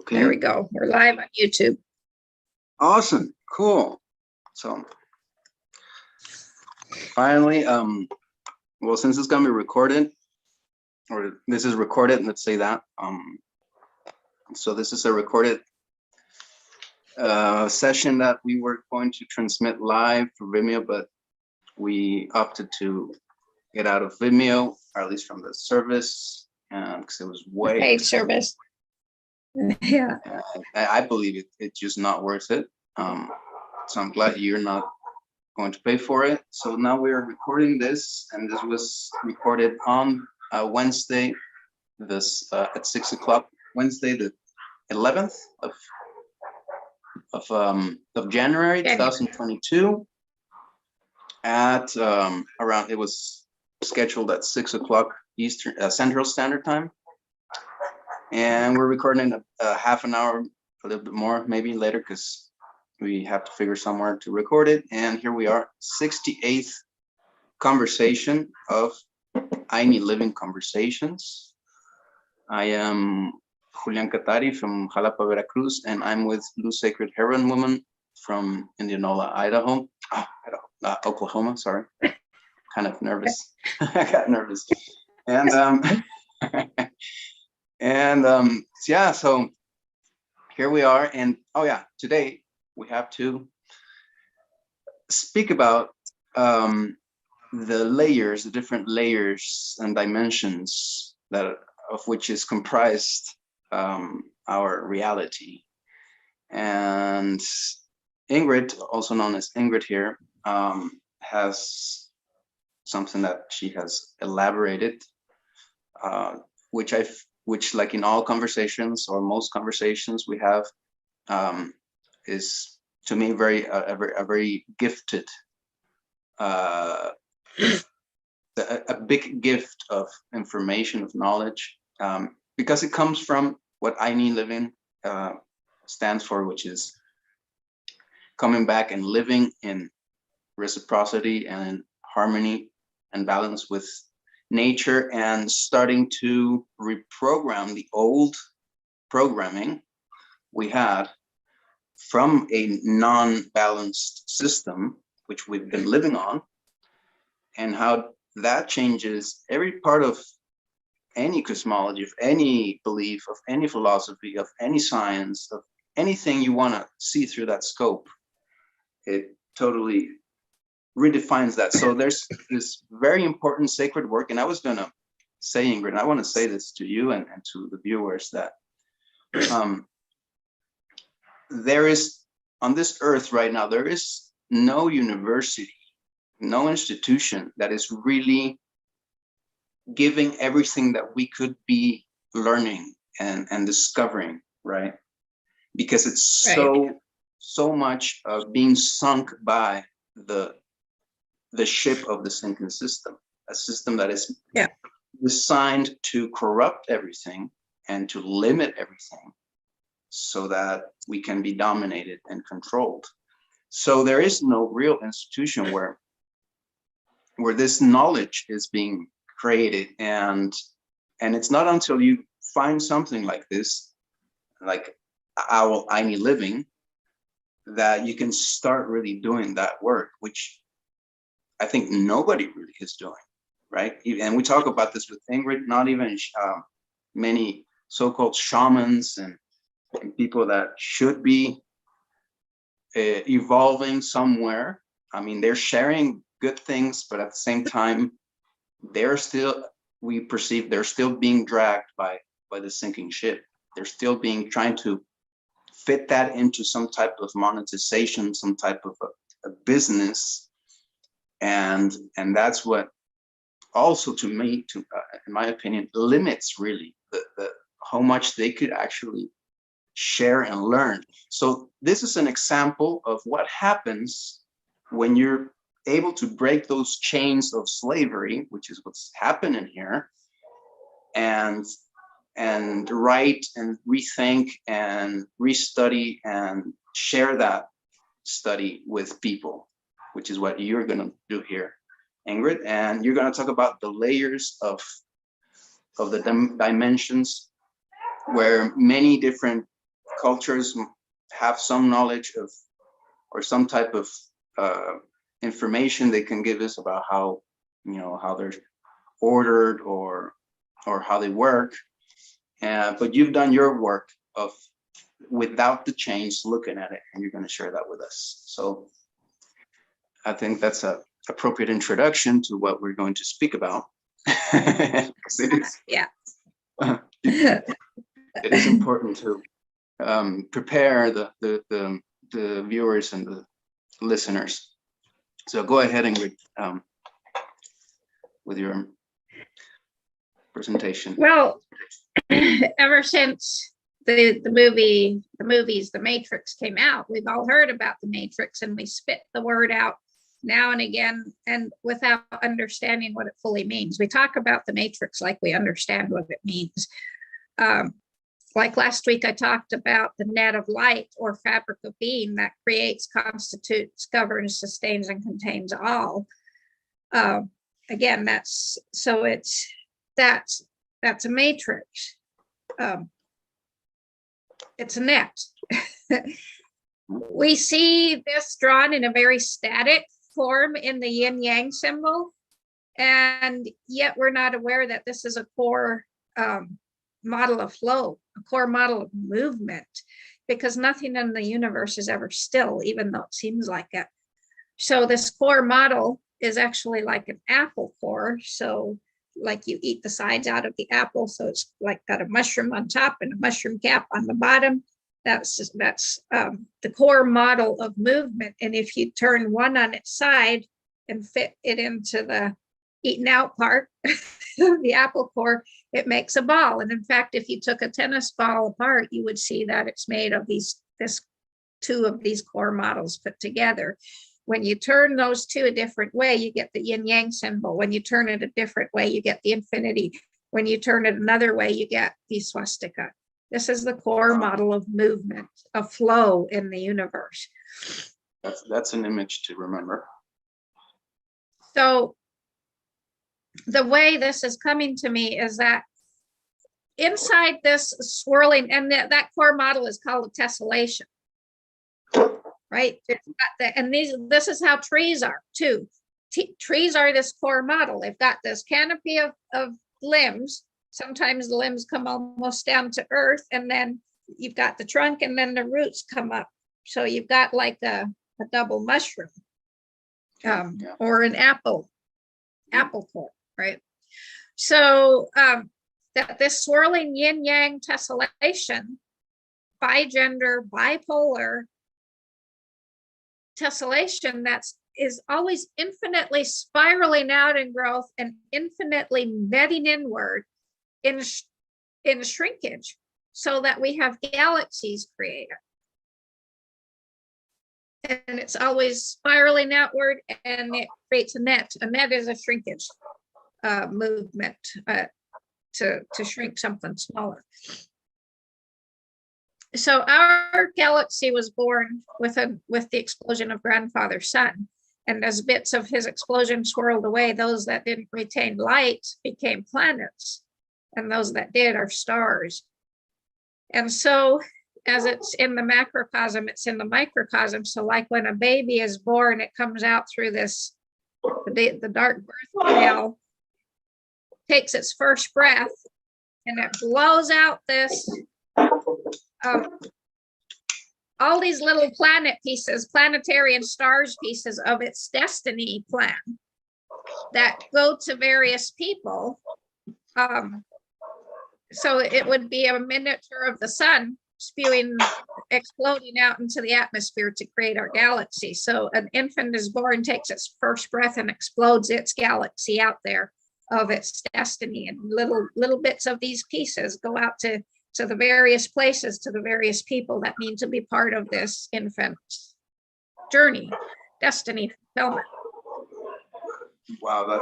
Okay. There we go. We're live on YouTube. Awesome. Cool. So finally, well, since it's gonna be recorded, or this is recorded, let's say that. So this is a recorded session that we were going to transmit live for Vimeo, but we opted to get out of Vimeo, or at least from the service, because it was way Paid service. Yeah. I believe it's just not worth it. So I'm glad you're not going to pay for it. So now we are recording this, and this was recorded on Wednesday, this at 6 o'clock, Wednesday the 11th of January 2022 at around, it was scheduled at 6 o'clock Eastern Central Standard Time. And we're recording a half an hour, a little bit more, maybe later, because we have to figure somewhere to record it. And here we are, 68th conversation of Ayni Living Conversations. I am Julian Catari from Jalapa, Veracruz, and I'm with Blue Sacred Heron Woman from Indianola, Idaho. Oklahoma, sorry. Kind of nervous. I got nervous. And yeah, so here we are, and oh yeah, today we have to speak about the layers, the different layers and dimensions that of which is comprised our reality. And Ingrid, also known as Ingrid here, has something that she has elaborated, which like in all conversations or most conversations we have, is to me a very gifted, a big gift of information, of knowledge, because it comes from what Ayni Living stands for, which is coming back and living in reciprocity and harmony and balance with nature, and starting to reprogram the old programming we had from a non-balanced system, which we've been living on, and how that changes every part of any cosmology, of any belief, of any philosophy, of any science, of anything you want to see through that scope. It totally redefines that. So there's this very important sacred work, and I was going to say, Ingrid, and I want to say this to you and to the viewers, that there is, on this earth right now, there is no university, no institution that is really giving everything that we could be learning and discovering, right? Because it's right. so much of being sunk by the ship of the sinking system, a system that is designed to corrupt everything and to limit everything so that we can be dominated and controlled. So there is no real institution where this knowledge is being created, and it's not until you find something like this, like our Ayni Living, that you can start really doing that work, which I think nobody really is doing, right? And we talk about this with Ingrid, not even many so-called shamans and people that should be evolving somewhere. I mean, they're sharing good things, but at the same time, we perceive they're still being dragged by the sinking ship. They're still trying to fit that into some type of monetization, some type of a business. And that's what also, to me, in my opinion, limits really the how much they could actually share and learn. So this is an example of what happens when you're able to break those chains of slavery, which is what's happening here, and write and rethink and restudy and share that study with people, which is what you're going to do here, Ingrid. And you're going to talk about the layers of the dimensions, where many different cultures have some knowledge of, or some type of information they can give us about how, how they're ordered or how they work. But you've done your work of without the change, looking at it, and you're going to share that with us. So I think that's a appropriate introduction to what we're going to speak about. Yeah. It is important to prepare the viewers and the listeners. So go ahead, Ingrid, with your presentation. Well, ever since the movies, The Matrix came out, we've all heard about the Matrix, and we spit the word out now and again, and without understanding what it fully means. We talk about the Matrix like we understand what it means. Like last week, I talked about the net of light or fabric of being that creates, constitutes, governs, sustains, and contains all. Again, that's a matrix. It's a net. We see this drawn in a very static form in the yin yang symbol, and yet we're not aware that this is a core model of flow, a core model of movement, because nothing in the universe is ever still, even though it seems like it. So this core model is actually like an apple core. So like you eat the sides out of the apple, so it's like got a mushroom on top and a mushroom cap on the bottom. That's the core model of movement. And if you turn one on its side and fit it into the eaten out part of the apple core, it makes a ball. And in fact, if you took a tennis ball apart, you would see that it's made of this two of these core models put together. When you turn those two a different way, you get the yin yang symbol. When you turn it a different way, you get the infinity. When you turn it another way, you get the swastika. This is the core model of movement, of flow in the universe. That's an image to remember. So the way this is coming to me is that inside this swirling, and that core model is called a tessellation, right? This is how trees are too. Trees are this core model. They've got this canopy of limbs. Sometimes the limbs come almost down to earth, and then you've got the trunk, and then the roots come up. So you've got like a double mushroom, or an apple core, right? So that this swirling yin yang tessellation, bigender, bipolar tessellation, is always infinitely spiraling out in growth and infinitely bedding inward in shrinkage, so that we have galaxies created. And it's always spiraling outward, and it creates a net. A net is a shrinkage movement to shrink something smaller. So our galaxy was born with the explosion of grandfather's sun. And as bits of his explosion swirled away, those that didn't retain light became planets. And those that did are stars. And so as it's in the macrocosm, it's in the microcosm. So like when a baby is born, it comes out through the dark birth canal, takes its first breath, and it blows out this, all these little planet pieces, planetary and stars pieces of its destiny plan that go to various people. So it would be a miniature of the sun exploding out into the atmosphere to create our galaxy. So an infant is born, takes its first breath, and explodes its galaxy out there of its destiny. And little bits of these pieces go out to the various places, to the various people that need to be part of this infant journey, destiny fulfillment. Wow,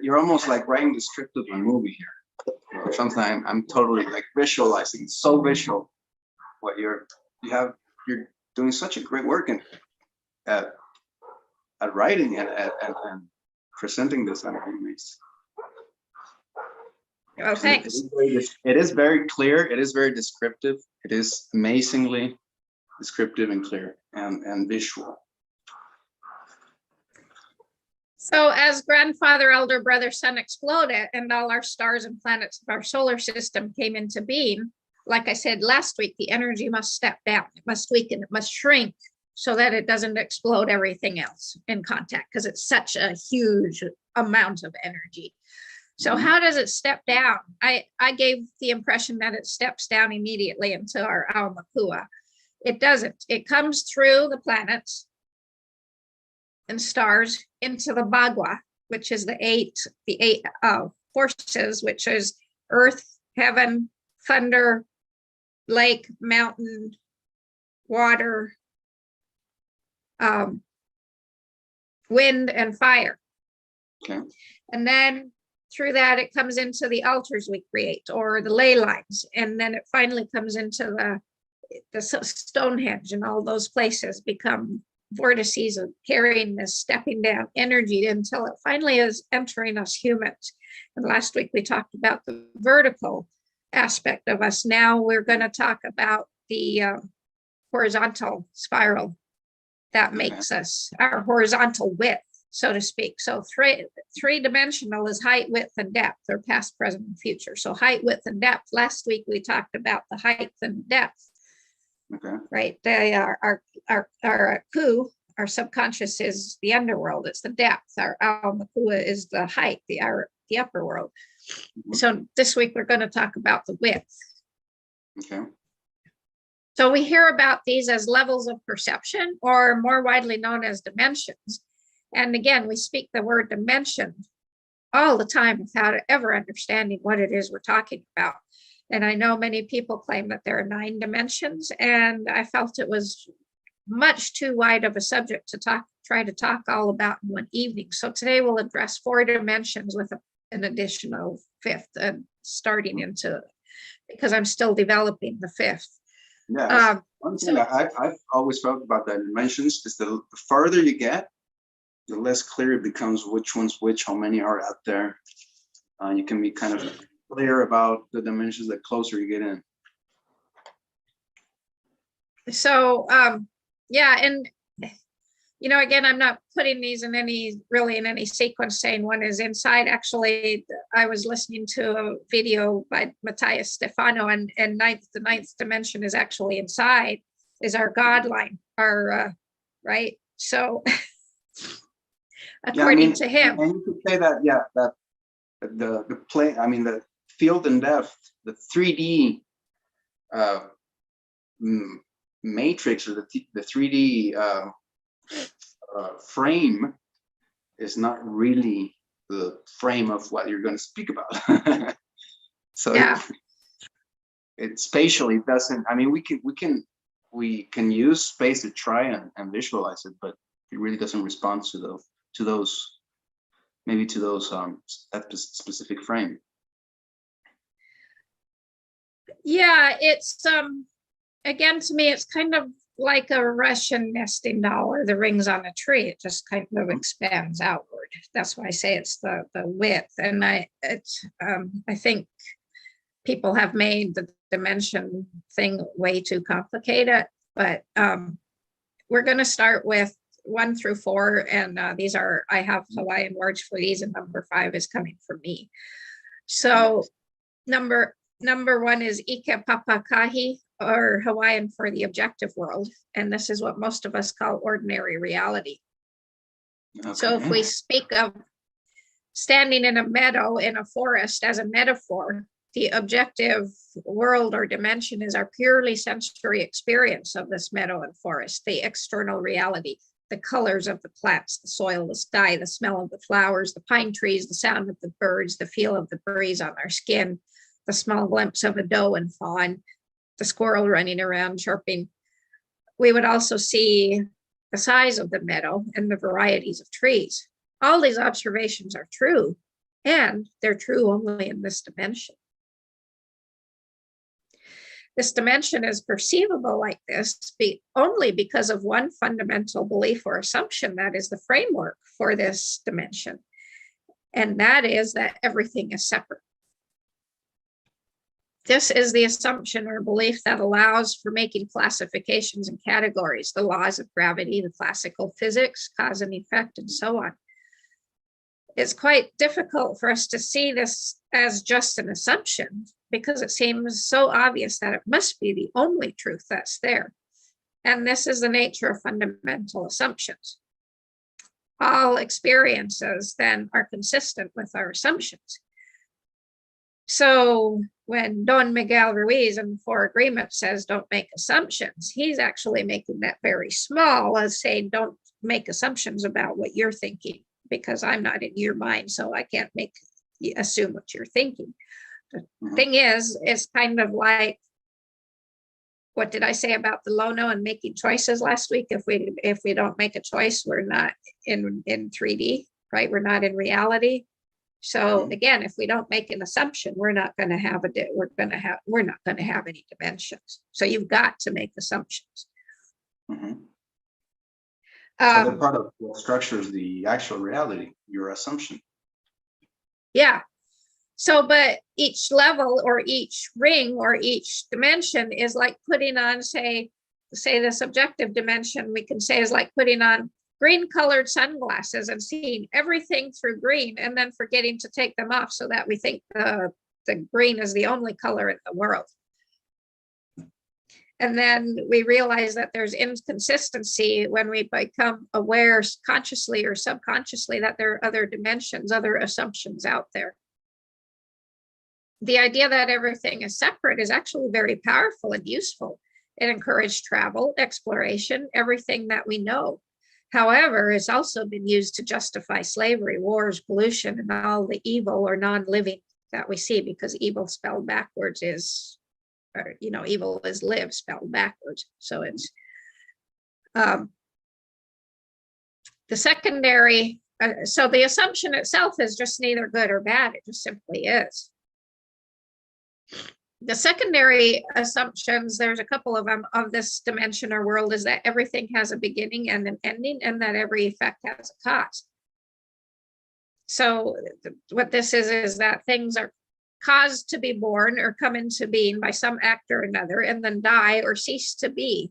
you're almost like writing the script of a movie here. Sometimes I'm totally like visualizing, so visual what you're doing such a great work at writing and presenting this on movies. Oh, thanks. It is very clear. It is very descriptive. It is amazingly descriptive and clear and visual. So as grandfather, elder brother, sun exploded and all our stars and planets of our solar system came into being, like I said last week, the energy must step down. It must weaken. It must shrink so that it doesn't explode everything else in contact, because it's such a huge amount of energy. So how does it step down? I gave the impression that it steps down immediately into our Aumakua. It doesn't. It comes through the planets and stars into the Bagua, which is the eight forces, which is earth, heaven, thunder, lake, mountain, water, wind, and fire. Okay. And then through that, it comes into the altars we create, or the ley lines. And then it finally comes into the Stonehenge, and all those places become vortices of carrying this stepping down energy until it finally is entering us humans. And last week we talked about the vertical aspect of us. Now we're going to talk about the horizontal spiral that makes us our horizontal width, so to speak. So three-dimensional is height, width, and depth, or past, present, and future. So height, width, and depth. Last week we talked about the height and depth. Okay. Right. They are our ku, our subconscious is the underworld. It's the depth. Our Aumakua is the height, the upper world. So this week we're going to talk about the width. Okay. So we hear about these as levels of perception, or more widely known as dimensions. And again, we speak the word dimension all the time without ever understanding what it is we're talking about. And I know many people claim that there are 9 dimensions, and I felt it was much too wide of a subject to try to talk all about in one evening. So today we'll address 4 dimensions with an additional 5th, starting into, because I'm still developing the 5th. Yeah, one thing I've always felt about the dimensions is the farther you get, the less clear it becomes which one's which, how many are out there. You can be kind of clear about the dimensions the closer you get in. So yeah, and again, I'm not putting these in any sequence, saying one is inside. Actually, I was listening to a video by Matthias Stefano, and the ninth dimension is actually inside, is our God line, our right. So according to him, and you could say that, yeah, that the play, I mean, the field and depth, the 3D matrix, or the 3D frame is not really the frame of what you're going to speak about. So yeah. it spatially doesn't, I mean, we can use space to try and visualize it, but it really doesn't respond to those that specific frame. Yeah, it's again, to me, it's kind of like a Russian nesting doll, or the rings on a tree. It just kind of expands outward. That's why I say it's the width. And I think people have made the dimension thing way too complicated, but we're going to start with 1 through 4, and I have Hawaiian words for these, and number 5 is coming from me. So number 1 is Ike Papakahi, or Hawaiian for the objective world, and this is what most of us call ordinary reality. Okay. So if we speak of standing in a meadow in a forest as a metaphor, the objective world or dimension is our purely sensory experience of this meadow and forest, the external reality, the colors of the plants, the soil, the sky, the smell of the flowers, the pine trees, the sound of the birds, the feel of the breeze on our skin, the small glimpse of a doe and fawn, the squirrel running around chirping. We would also see the size of the meadow and the varieties of trees. All these observations are true, and they're true only in this dimension. This dimension is perceivable like this only because of one fundamental belief or assumption that is the framework for this dimension, and that is that everything is separate. This is the assumption or belief that allows for making classifications and categories, the laws of gravity, the classical physics, cause and effect, and so on. It's quite difficult for us to see this as just an assumption because it seems so obvious that it must be the only truth that's there. And this is the nature of fundamental assumptions. All experiences then are consistent with our assumptions. So when Don Miguel Ruiz in Four Agreements says don't make assumptions, he's actually making that very small as saying don't make assumptions about what you're thinking because I'm not in your mind, so I can't assume what you're thinking. The thing is, it's kind of like, what did I say about the Lono and making choices last week? If we don't make a choice, we're not in 3D, right? We're not in reality. So again, if we don't make an assumption, we're not going to have any dimensions. So you've got to make assumptions. So they're part of what structures the actual reality, your assumption. Yeah. So, but each level or each ring or each dimension is like putting on, say the subjective dimension, we can say is like putting on green colored sunglasses and seeing everything through green and then forgetting to take them off so that we think the green is the only color in the world. And then we realize that there's inconsistency when we become aware consciously or subconsciously that there are other dimensions, other assumptions out there. The idea that everything is separate is actually very powerful and useful. It encouraged travel, exploration, everything that we know. However, it's also been used to justify slavery, wars, pollution, and all the evil or non-living that we see, because evil spelled backwards is, evil is live spelled backwards. So it's the secondary. So the assumption itself is just neither good or bad. It just simply is. The secondary assumptions, there's a couple of them of this dimension or world, is that everything has a beginning and an ending, and that every effect has a cause. So what this is that things are caused to be born or come into being by some act or another, and then die or cease to be.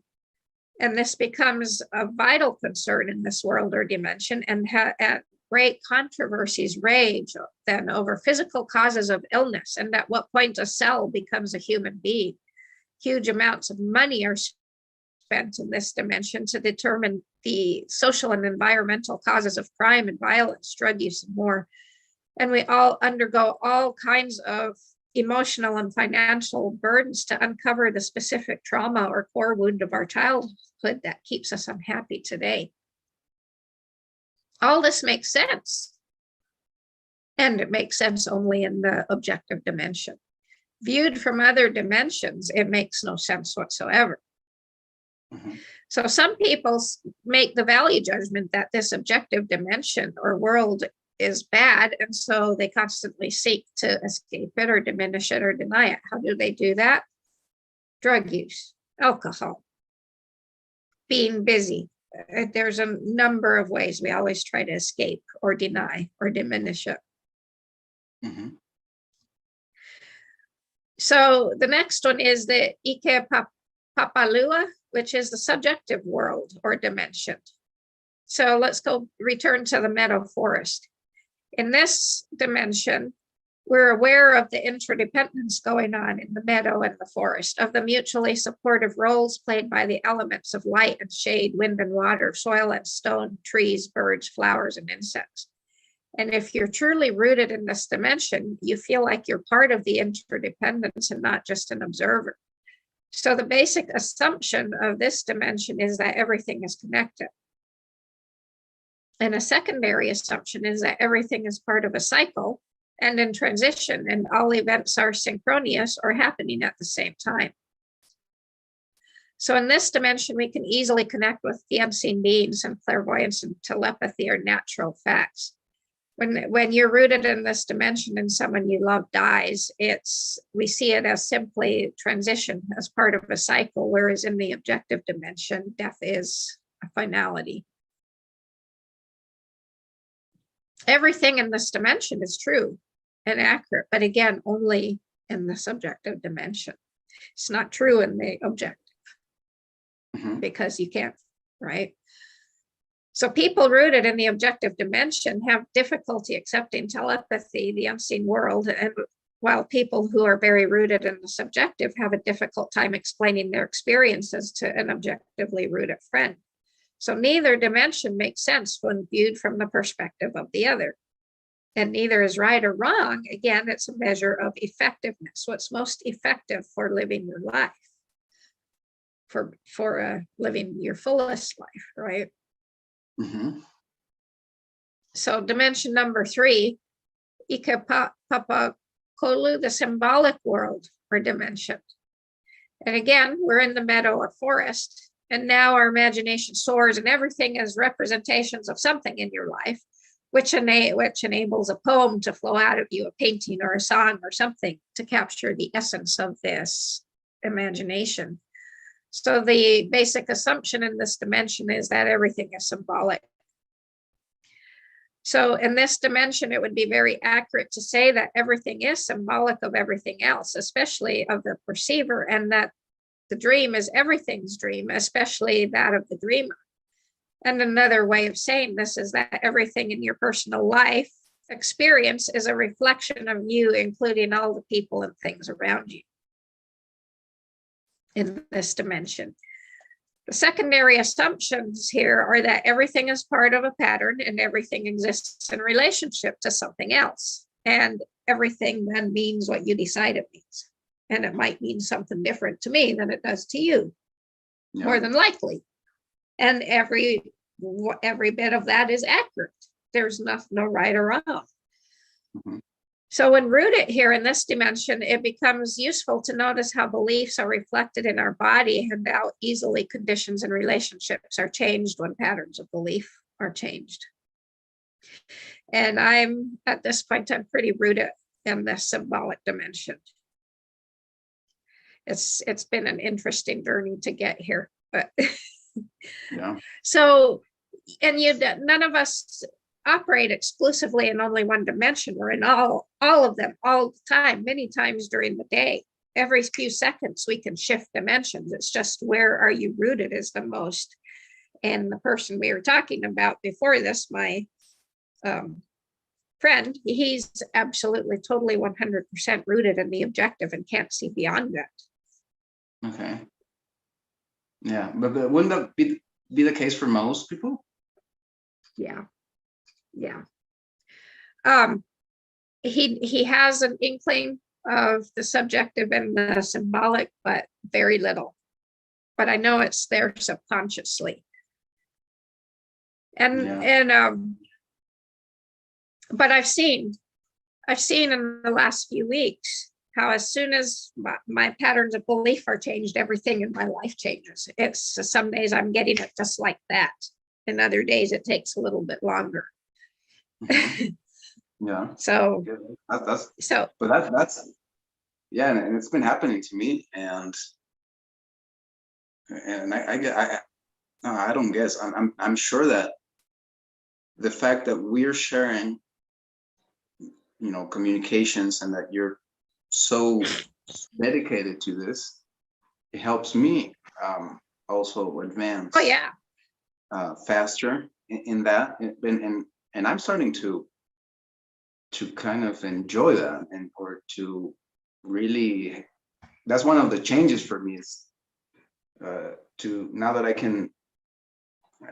And this becomes a vital concern in this world or dimension, and great controversies rage then over physical causes of illness, and at what point a cell becomes a human being. Huge amounts of money are spent in this dimension to determine the social and environmental causes of crime and violence, drug use, and more. And we all undergo all kinds of emotional and financial burdens to uncover the specific trauma or core wound of our childhood that keeps us unhappy today. All this makes sense. And it makes sense only in the objective dimension. Viewed from other dimensions, it makes no sense whatsoever. So some people make the value judgment that this objective dimension or world is bad, and so they constantly seek to escape it or diminish it or deny it. How do they do that? Drug use, alcohol, being busy. There's a number of ways we always try to escape or deny or diminish it. So the next one is the Ike Papalua, which is the subjective world or dimension. So let's return to the meadow forest. In this dimension, we're aware of the interdependence going on in the meadow and the forest, of the mutually supportive roles played by the elements of light and shade, wind and water, soil and stone, trees, birds, flowers, and insects. And if you're truly rooted in this dimension, you feel like you're part of the interdependence and not just an observer. So the basic assumption of this dimension is that everything is connected. And a secondary assumption is that everything is part of a cycle and in transition, and all events are synchronous or happening at the same time. So in this dimension, we can easily connect with the unseen beings, and clairvoyance and telepathy are natural facts. When you're rooted in this dimension and someone you love dies, we see it as simply transition as part of a cycle, whereas in the objective dimension, death is a finality. Everything in this dimension is true and accurate, but again, only in the subjective dimension. It's not true in the objective because you can't, right? So people rooted in the objective dimension have difficulty accepting telepathy, the unseen world, and while people who are very rooted in the subjective have a difficult time explaining their experiences to an objectively rooted friend. So neither dimension makes sense when viewed from the perspective of the other. And neither is right or wrong. Again, it's a measure of effectiveness. What's most effective for living your life, for living your fullest life, right? So dimension number 3, Ikapapakolu, the symbolic world or dimension. And again, we're in the meadow or forest, and now our imagination soars, and everything is representations of something in your life, which enables a poem to flow out of you, a painting or a song or something to capture the essence of this imagination. So the basic assumption in this dimension is that everything is symbolic. So in this dimension, it would be very accurate to say that everything is symbolic of everything else, especially of the perceiver, and that the dream is everything's dream, especially that of the dreamer. And another way of saying this is that everything in your personal life experience is a reflection of you, including all the people and things around you in this dimension. The secondary assumptions here are that everything is part of a pattern and everything exists in relationship to something else. And everything then means what you decide it means. And it might mean something different to me than it does to you, more than likely. And every bit of that is accurate. There's no right or wrong. So when rooted here in this dimension, it becomes useful to notice how beliefs are reflected in our body and how easily conditions and relationships are changed when patterns of belief are changed. And I'm, at this point, I'm pretty rooted in this symbolic dimension. It's been an interesting journey to get here, but So, and none of us operate exclusively in only one dimension. We're in all of them all the time, many times during the day. Every few seconds we can shift dimensions. It's just where are you rooted is the most. And the person we were talking about before this, my friend, he's absolutely totally 100% rooted in the objective and can't see beyond that. Okay. Yeah, but wouldn't that be the case for most people? Yeah. He has an inkling of the subjective and the symbolic, but very little. But I know it's there subconsciously. And but I've seen in the last few weeks how as soon as my patterns of belief are changed, everything in my life changes. It's some days I'm getting it just like that, and other days it takes a little bit longer. Yeah. So that's yeah, and it's been happening to me, and I don't guess. I'm sure that the fact that we're sharing, communications, and that you're so dedicated to this, it helps me also advance. Oh yeah. Faster in that, and I'm starting to kind of enjoy that, or to really, that's one of the changes for me, is to, now that I can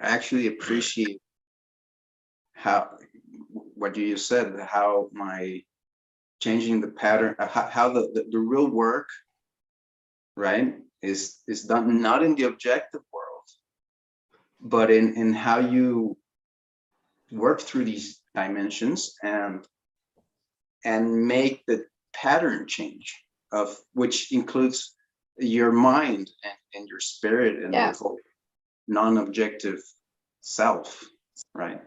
actually appreciate how, what you just said, how my changing the pattern, how the real work, right, is done not in the objective world, but in how you work through these dimensions and make the pattern change, of which includes your mind and your spirit and your whole non-objective self, right?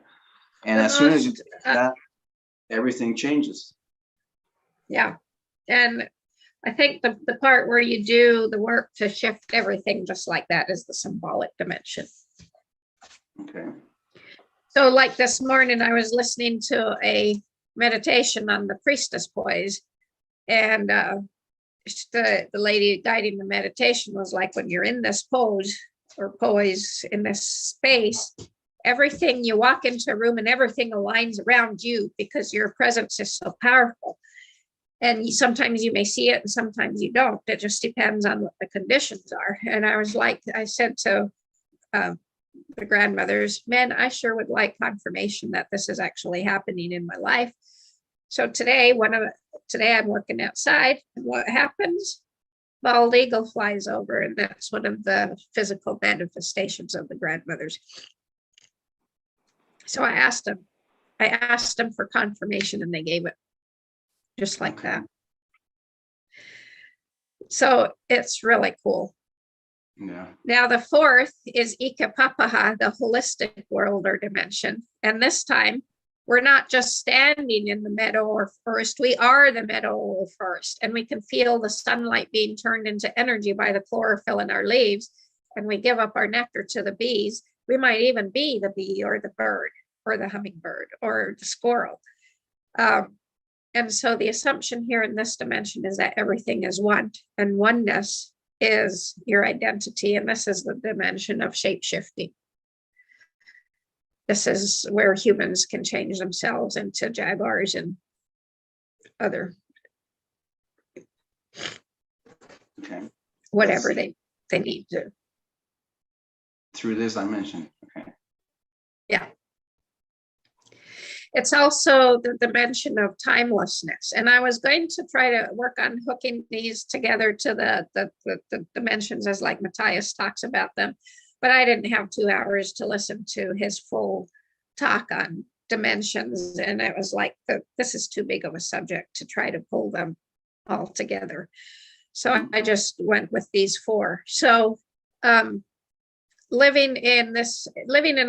And as soon as you do that, everything changes. Yeah. And I think the part where you do the work to shift everything just like that is the symbolic dimension. Okay. So like this morning, I was listening to a meditation on the priestess poise, and the lady guiding the meditation was like, when you're in this pose or poise in this space, everything, you walk into a room and everything aligns around you because your presence is so powerful. And sometimes you may see it and sometimes you don't. It just depends on what the conditions are. And I was like, I said to the grandmothers, man, I sure would like confirmation that this is actually happening in my life. So today I'm working outside, and what happens? Bald eagle flies over, and that's one of the physical manifestations of the grandmothers. So I asked them for confirmation, and they gave it just like that. So it's really cool. Yeah. Now the fourth is Ikapapaha, the holistic world or dimension. And this time we're not just standing in the meadow or forest, we are the meadow or forest, and we can feel the sunlight being turned into energy by the chlorophyll in our leaves, and we give up our nectar to the bees. We might even be the bee or the bird or the hummingbird or the squirrel. And so the assumption here in this dimension is that everything is one, and oneness is your identity. And this is the dimension of shape-shifting. This is where humans can change themselves into jaguars and other whatever they need to. Through this dimension. Okay. Yeah. It's also the dimension of timelessness. And I was going to try to work on hooking these together to the dimensions as like Matthias talks about them, but I didn't have 2 hours to listen to his full talk on dimensions. And it was like, this is too big of a subject to try to pull them all together. So I just went with these 4. So living in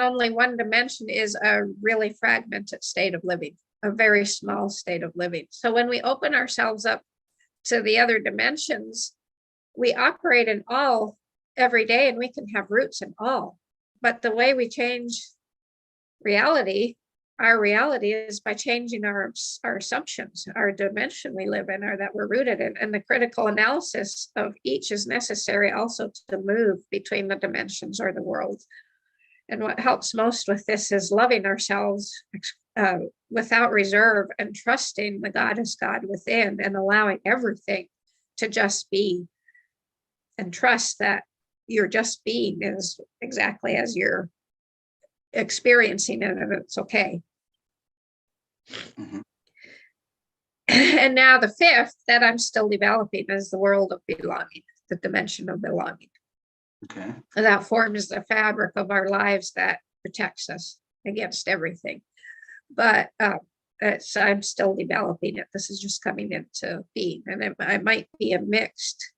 only one dimension is a really fragmented state of living, a very small state of living. So when we open ourselves up to the other dimensions, we operate in all every day, and we can have roots in all. But the way we change reality, our reality, is by changing our assumptions, our dimension we live in, or that we're rooted in. And the critical analysis of each is necessary also to move between the dimensions or the worlds. And what helps most with this is loving ourselves without reserve, and trusting the goddess God within, and allowing everything to just be, and trust that your just being is exactly as you're experiencing it, and it's okay. Mm-hmm. And now the 5th that I'm still developing is the world of belonging, the dimension of belonging. Okay. And that forms the fabric of our lives that protects us against everything. But I'm still developing it. This is just coming into being, and I might be a mixed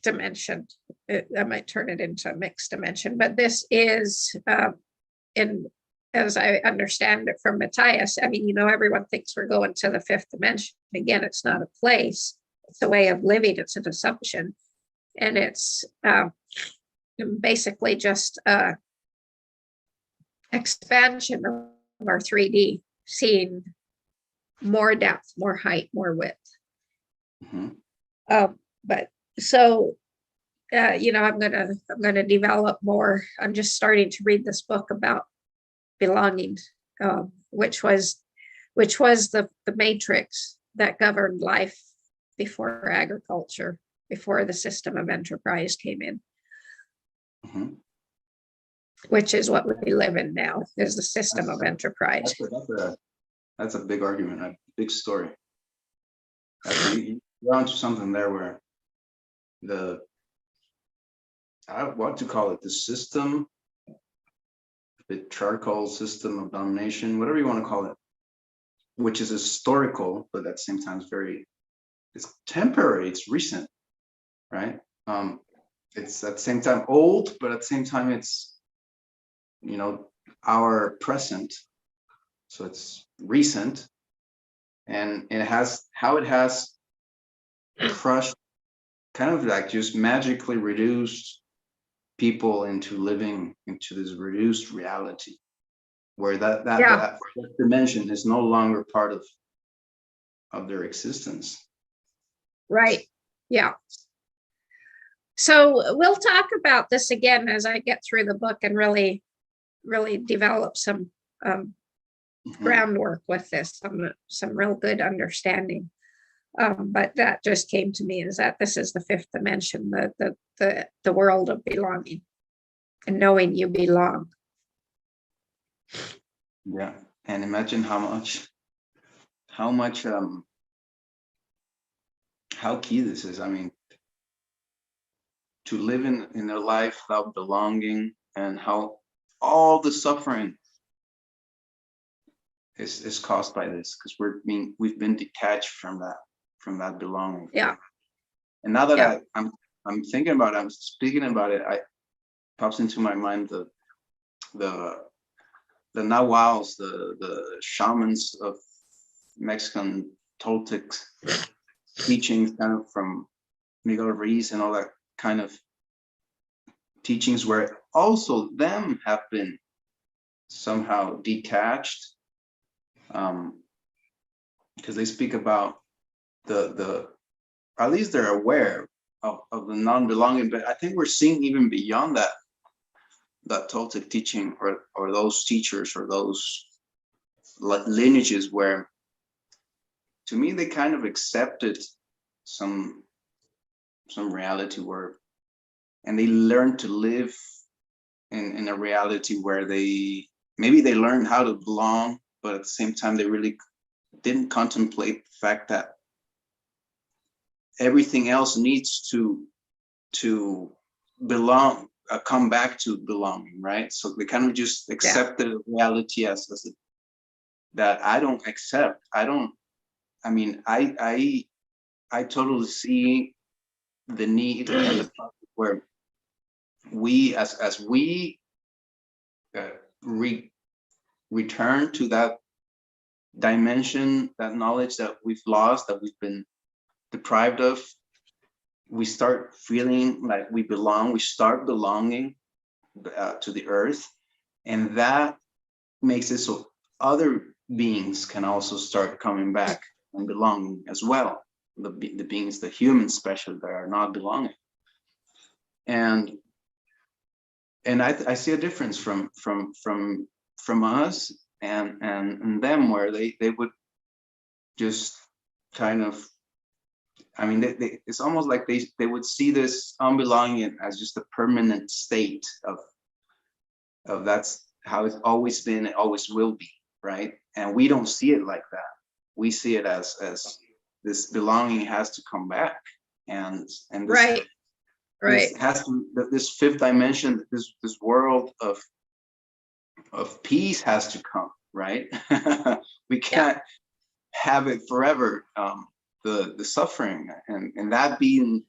dimension. I might turn it into a mixed dimension, but this is as I understand it from Matthias, I mean, everyone thinks we're going to the 5th dimension. Again, it's not a place, it's a way of living, it's an assumption. And it's basically just expansion of our 3D, seeing more depth, more height, more width. Mm-hmm. But so I'm gonna develop more. I'm just starting to read this book about belonging, which was the matrix that governed life before agriculture, before the system of enterprise came in. Mm-hmm. Which is what we live in now, is the system of enterprise. That's a big argument, a big story. You're onto something there where I want to call it the system, the charcoal system of domination, whatever you want to call it, which is historical, but at the same time it's temporary, it's recent, right? It's at the same time old, but at the same time it's our present. So it's recent, and it has crushed, kind of like just magically reduced people into living into this reduced reality, where that dimension is no longer part of their existence. Right. Yeah. So we'll talk about this again as I get through the book and really develop some groundwork with this, some real good understanding. But that just came to me, is that this is the fifth dimension, the world of belonging and knowing you belong. Yeah, and imagine how key this is. I mean, to live in a life without belonging, and how all the suffering is caused by this, because we've been detached from that belonging. Yeah. And now that I'm thinking about it, I'm speaking about it, pops into my mind the Nahuals, the shamans of Mexican Toltec teachings, kind of from Miguel Ruiz and all that kind of teachings, where also them have been somehow detached, because they speak about the at least they're aware of the non-belonging, but I think we're seeing even beyond that Toltec teaching, or those teachers, or those lineages, where to me they kind of accepted some reality where, and they learned to live in a reality where maybe they learned how to belong, but at the same time they really didn't contemplate the fact that everything else needs to belong, come back to belonging, right? So they kind of just accepted reality as that I don't accept. I mean, I totally see the need and the process where we, as we return to that dimension, that knowledge that we've lost, that we've been deprived of, we start feeling like we belong. We start belonging to the earth, and that makes it so other beings can also start coming back and belonging as well. The beings, the humans especially, that are not belonging, and I see a difference from us and them, where they would just kind of, I mean, it's almost like they would see this unbelonging as just a permanent state of that's how it's always been, it always will be, right? And we don't see it like that. We see it as this belonging has to come back, and this, this has to, this fifth dimension, this world of peace has to come, right? We can't have it forever. The suffering and that being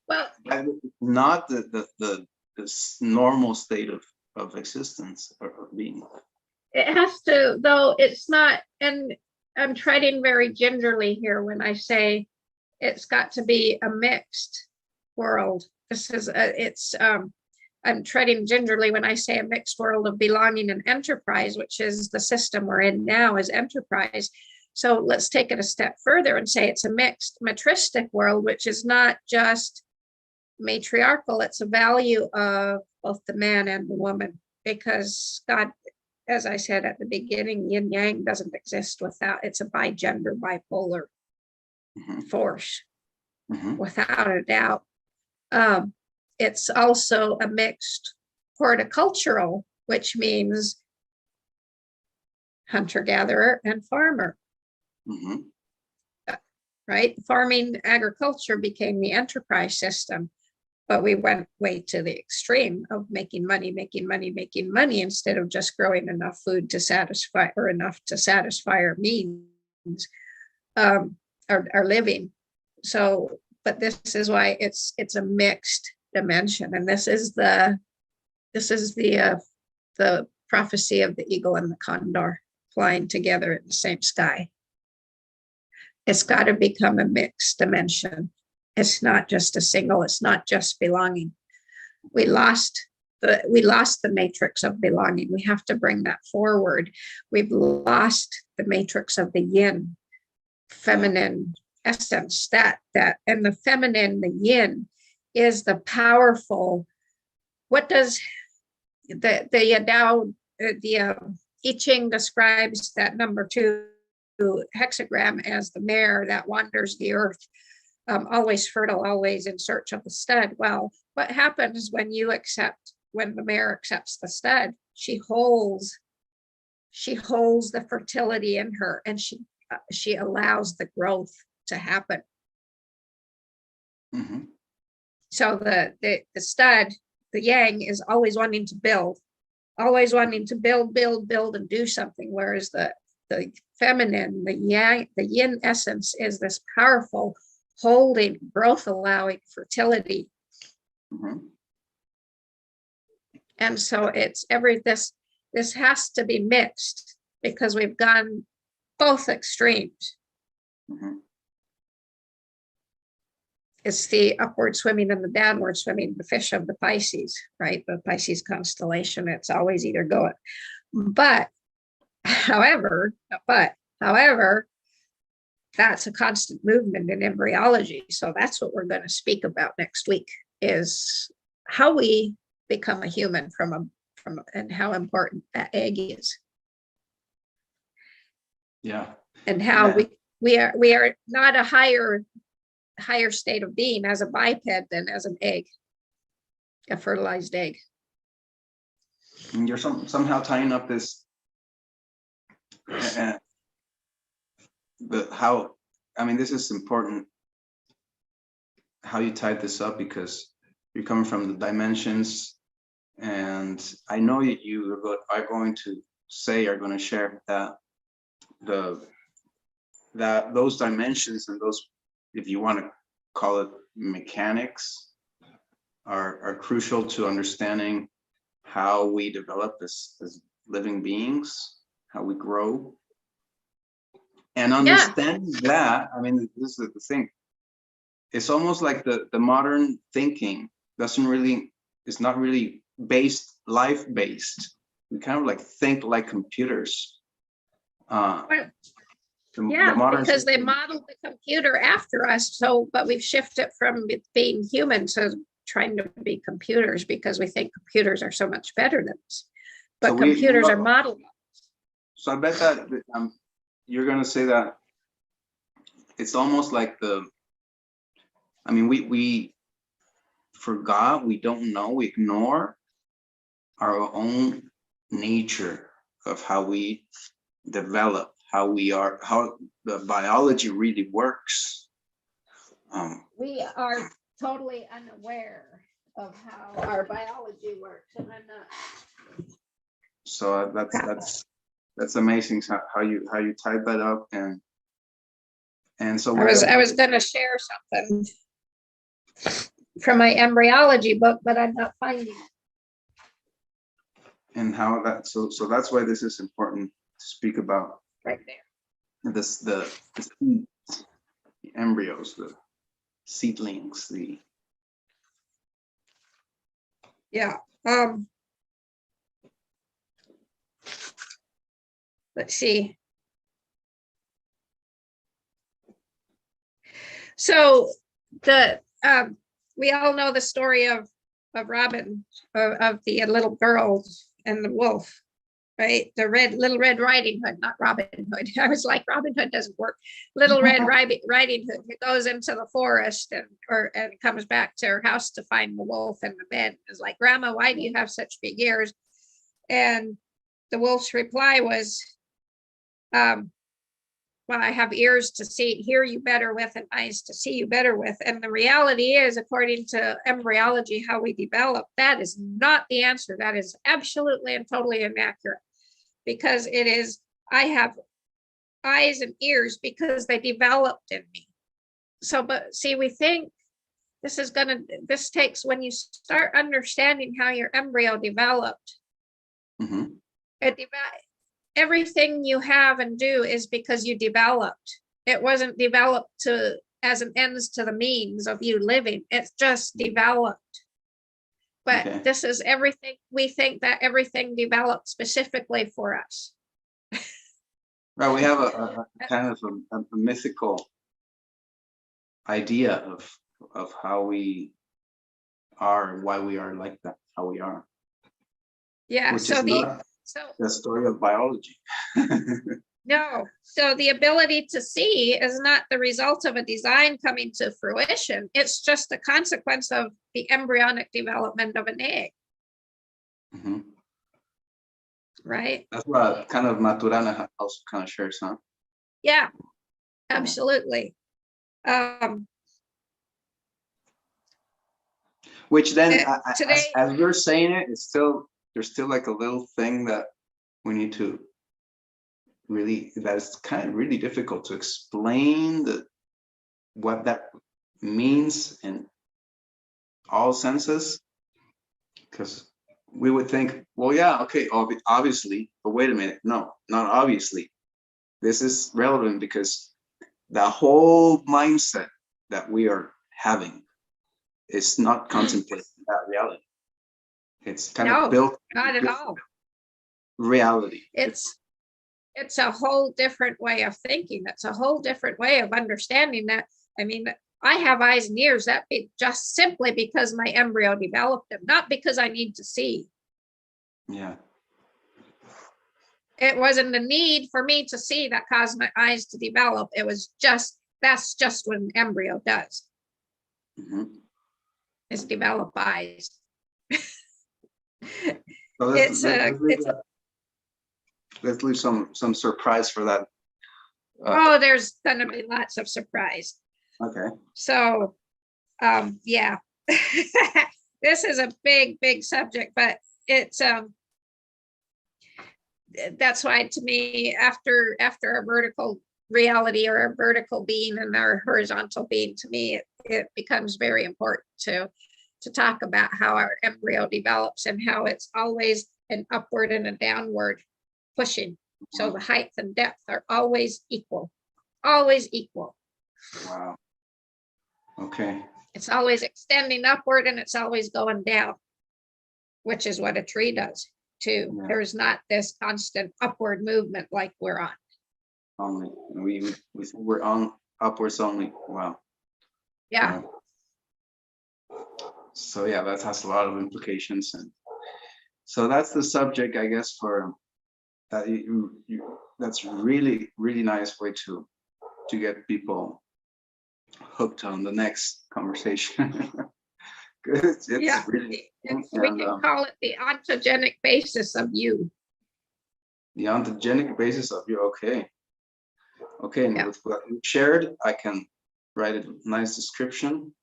not the normal state of existence or being. It has to, though it's not, and I'm treading very gingerly here when I say it's got to be a mixed world. This is I'm treading gingerly when I say a mixed world of belonging and enterprise, which is the system we're in now, is enterprise. So let's take it a step further and say it's a mixed matristic world, which is not just matriarchal. It's a value of both the man and the woman, because God, as I said at the beginning, yin yang doesn't exist without, it's a bigender, bipolar force, without a doubt. It's also a mixed horticultural, which means hunter-gatherer and farmer. Right? Farming, agriculture became the enterprise system, but we went way to the extreme of making money instead of just growing enough food to satisfy, or enough to satisfy our means, our living. So, but this is why it's a mixed dimension, and this is the prophecy of the eagle and the condor flying together in the same sky. It's got to become a mixed dimension. It's not just a single, it's not just belonging. We lost the matrix of belonging. We have to bring that forward. We've lost the matrix of the yin, feminine, essence, that and the feminine, the yin, is the powerful. What does the Tao, the I Ching describes that number 2 hexagram as the mare that wanders the earth, always fertile, always in search of the stud. Well, what happens when the mare accepts the stud? She holds the fertility in her, and she allows the growth to happen. Mm-hmm. So the stud, the yang, is always wanting to build, build and do something, whereas the feminine, the yang, the yin essence, is this powerful holding, growth allowing, fertility. Mm-hmm. And so it's this has to be mixed, because we've gone both extremes. Mm-hmm. It's the upward swimming and the downward swimming, the fish of the Pisces, right? The Pisces constellation, it's always either going. But however, that's a constant movement in embryology. So that's what we're going to speak about next week, is how we become a human and how important that egg is. Yeah. And how we are not a higher state of being as a biped than as an egg, a fertilized egg. And you're somehow tying up this, this is important, how you tied this up, because you're coming from the dimensions, and I know you are going to share that those dimensions and those, if you want to call it mechanics, are crucial to understanding how we develop as living beings, how we grow. And understanding that, I mean, this is the thing. It's almost like the modern thinking is not really life-based. We kind of like think like computers. Because they modeled the computer after us. But we've shifted from being human to trying to be computers, because we think computers are so much better than us. But so computers are modeled. So I bet that you're going to say that it's almost like we forgot, we don't know, we ignore our own nature of how we develop, how the biology really works. We are totally unaware of how our biology works, and I'm not. So that's amazing how you tied that up, and so I was going to share something from my embryology book, but I'm not finding it. And how that so that's why this is important to speak about. Right there. The embryos, the seedlings, let's see. So we all know the story of Robin, of the little girl and the wolf, right? The Little Red Riding Hood, not Robin Hood. I was like, Robin Hood doesn't work. Little Red Riding Hood, who goes into the forest and comes back to her house to find the wolf, and the man is like, Grandma, why do you have such big ears? And the wolf's reply was, well, I have ears to hear you better with, and eyes to see you better with. And the reality is, according to embryology, how we develop, that is not the answer. That is absolutely and totally inaccurate, because it is, I have eyes and ears because they developed in me. So, but see, we think this takes, when you start understanding how your embryo developed, mm-hmm. Everything you have and do is because you developed. It wasn't developed as an ends to the means of you living. It's just developed. But This is everything. We think that everything developed specifically for us. Right. We have a kind of a mythical idea of how we are, why we are like that, how we are. Yeah. Which So is not so the story of biology. no. So the ability to see is not the result of a design coming to fruition. It's just a consequence of the embryonic development of an egg. Mm-hmm. Right. That's what kind of Maturana also kind of shares, huh? Yeah, absolutely. Which then, Today, as we're saying it, it's still, there's still like a little thing that we need to really, that is kind of really difficult to explain what that means in all senses, because we would think, well, yeah, okay, obviously, but wait a minute, no, not obviously. This is relevant because the whole mindset that we are having is not contemplating that reality. It's kind of no, built not at all. reality. It's a whole different way of thinking. It's a whole different way of understanding that. I mean, I have eyes and ears, that be just simply because my embryo developed them, not because I need to see. Yeah. It wasn't the need for me to see that caused my eyes to develop. It was just, that's just what an embryo does. Mm-hmm. Is develop eyes. So let's leave some surprise for that. Oh, there's gonna be lots of surprise. Okay. So, yeah, this is a big subject, but it's that's why, to me, after a vertical reality or a vertical being and our horizontal being, to me, it becomes very important to talk about how our embryo develops and how it's always an upward and a downward pushing. So the height and depth are always equal, always equal. Wow. Okay. It's always extending upward and it's always going down, which is what a tree does too. Yeah. There's not this constant upward movement like we're on. Only we're on upwards only. Wow. Yeah. Wow. So yeah, that has a lot of implications, and so that's the subject, I guess, for that. That's really nice way to get people hooked on the next conversation. It's Yeah. really, We can call it the ontogenic basis of you. the ontogenic basis of you. Okay. Okay, and Yeah. with what you shared, I can write a nice description.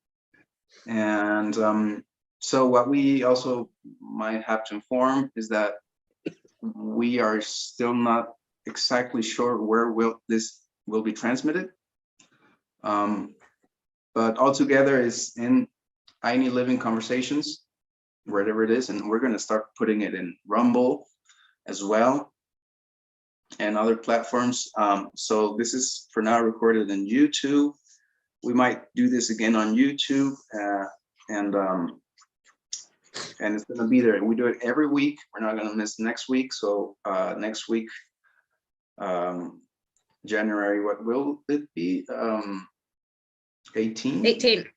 And so what we also might have to inform is that we are still not exactly sure where this will be transmitted. But altogether is in Ayni Living Conversations, wherever it is, and we're going to start putting it in Rumble as well and other platforms. So this is for now recorded in YouTube. We might do this again on YouTube, and it's going to be there. We do it every week. We're not going to miss next week. So next week, January, what will it be? 18th?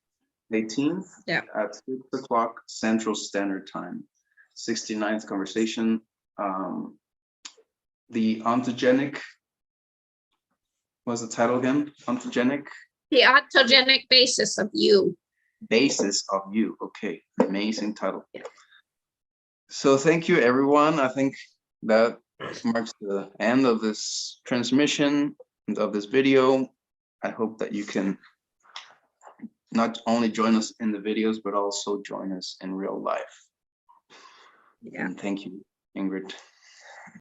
18th, yeah, at 6 o'clock Central Standard Time. 69th conversation. The ontogenic, what's the title again? Ontogenic? The ontogenic basis of you. Basis of you. Okay, amazing title. Yeah. So thank you, everyone. I think that marks the end of this transmission and of this video. I hope that you can not only join us in the videos, but also join us in real life. Yeah. And thank you, Ingrid.